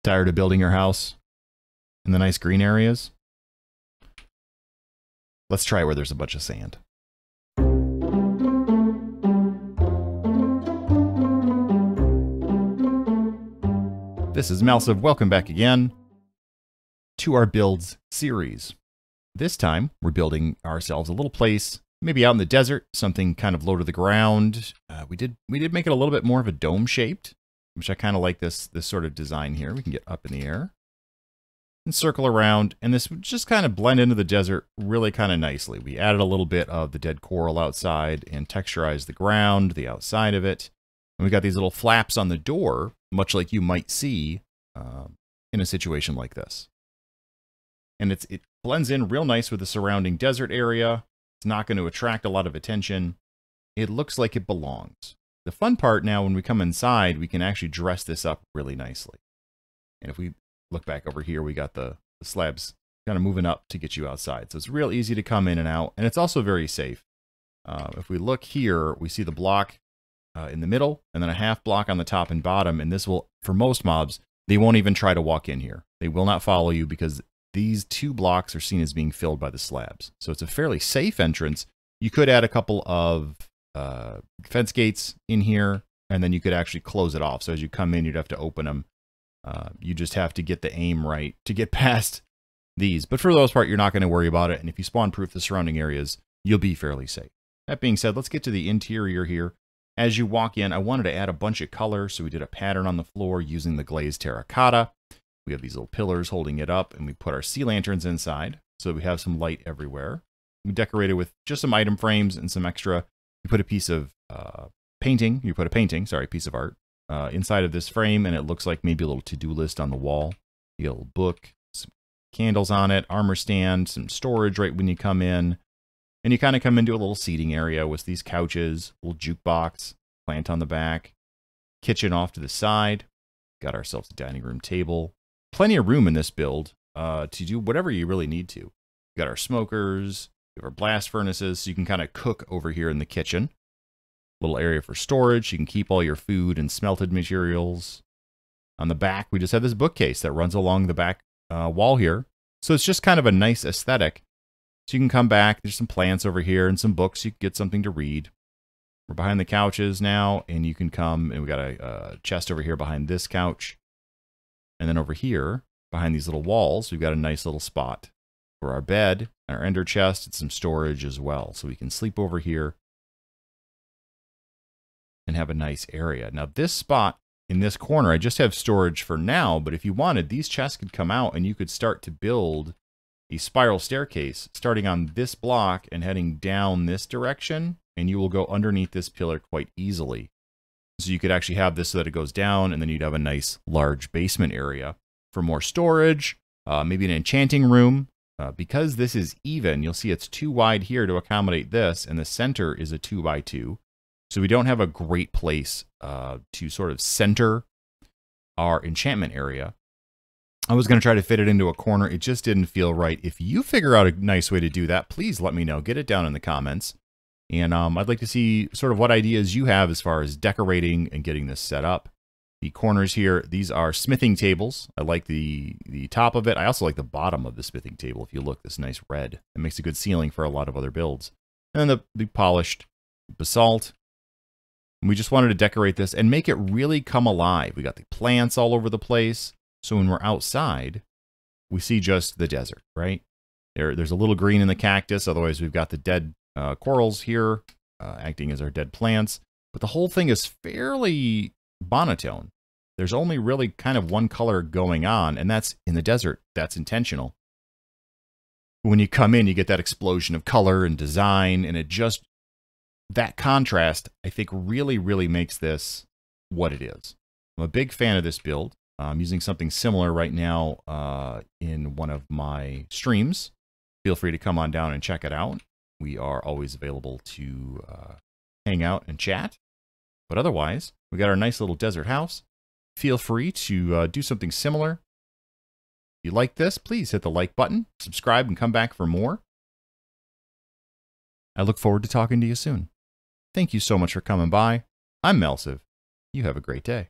Tired of building your house in the nice green areas? Let's try where there's a bunch of sand. This is Malsiv. Welcome back again to our builds series. This time, we're building ourselves a little place, maybe out in the desert, something kind of low to the ground. We did make it a little bit more of a dome shaped, which I kind of like this sort of design here. We can get up in the air and circle around, and this would just kind of blend into the desert really kind of nicely. We added a little bit of the dead coral outside and texturized the ground, the outside of it. And we got these little flaps on the door, much like you might see in a situation like this. And it blends in real nice with the surrounding desert area. It's not going to attract a lot of attention. It looks like it belongs. The fun part now, when we come inside, we can actually dress this up really nicely. And if we look back over here, we got the slabs kind of moving up to get you outside. So it's real easy to come in and out. And it's also very safe. If we look here, we see the block in the middle, and then a half block on the top and bottom. And this will, for most mobs, they won't even try to walk in here. They will not follow you because these two blocks are seen as being filled by the slabs. So it's a fairly safe entrance. You could add a couple of fence gates in here, and then you could actually close it off. So as you come in, you'd have to open them. You just have to get the aim right to get past these. But for the most part, you're not going to worry about it. And if you spawn-proof the surrounding areas, you'll be fairly safe. That being said, let's get to the interior here. As you walk in, I wanted to add a bunch of color, so we did a pattern on the floor using the glazed terracotta. We have these little pillars holding it up, and we put our sea lanterns inside, so we have some light everywhere. We decorated with just some item frames and some extra. You put a piece of piece of art inside of this frame, and it looks like maybe a little to-do list on the wall. You get a little book, some candles on it, armor stand, some storage right when you come in. And you kind of come into a little seating area with these couches, little jukebox, plant on the back, kitchen off to the side. Got ourselves a dining room table. Plenty of room in this build to do whatever you really need to. We got our smokers, we have our blast furnaces, so you can kind of cook over here in the kitchen. Little area for storage. You can keep all your food and smelted materials. On the back, we just have this bookcase that runs along the back wall here. So it's just kind of a nice aesthetic. So you can come back, there's some plants over here and some books, you can get something to read. We're behind the couches now, and you can come, and we got a chest over here behind this couch. And then over here, behind these little walls, we've got a nice little spot for our bed, our ender chest, and some storage as well. So we can sleep over here and have a nice area. Now this spot in this corner, I just have storage for now, but if you wanted, these chests could come out and you could start to build a spiral staircase starting on this block and heading down this direction, and you will go underneath this pillar quite easily. So you could actually have this so that it goes down, and then you'd have a nice large basement area for more storage, maybe an enchanting room. Because this is even, you'll see it's too wide here to accommodate this, and the center is a 2x2. So we don't have a great place to sort of center our enchantment area. I was going to try to fit it into a corner. It just didn't feel right. If you figure out a nice way to do that, please let me know. Get it down in the comments. And I'd like to see sort of what ideas you have as far as decorating and getting this set up. The corners here, these are smithing tables. I like the top of it. I also like the bottom of the smithing table. If you look, this nice red. It makes a good ceiling for a lot of other builds. And then the polished basalt. We just wanted to decorate this and make it really come alive. We got the plants all over the place. So when we're outside, we see just the desert, right? There's a little green in the cactus. Otherwise, we've got the dead corals here acting as our dead plants. But the whole thing is fairly monotone. There's only really kind of one color going on, and that's in the desert. That's intentional. When you come in, you get that explosion of color and design, and it just, that contrast, I think, really, really makes this what it is. I'm a big fan of this build. I'm using something similar right now in one of my streams. Feel free to come on down and check it out. We are always available to hang out and chat. But otherwise, we got our nice little desert house. Feel free to do something similar. If you like this, please hit the like button, subscribe, and come back for more. I look forward to talking to you soon. Thank you so much for coming by. I'm Malsiv. You have a great day.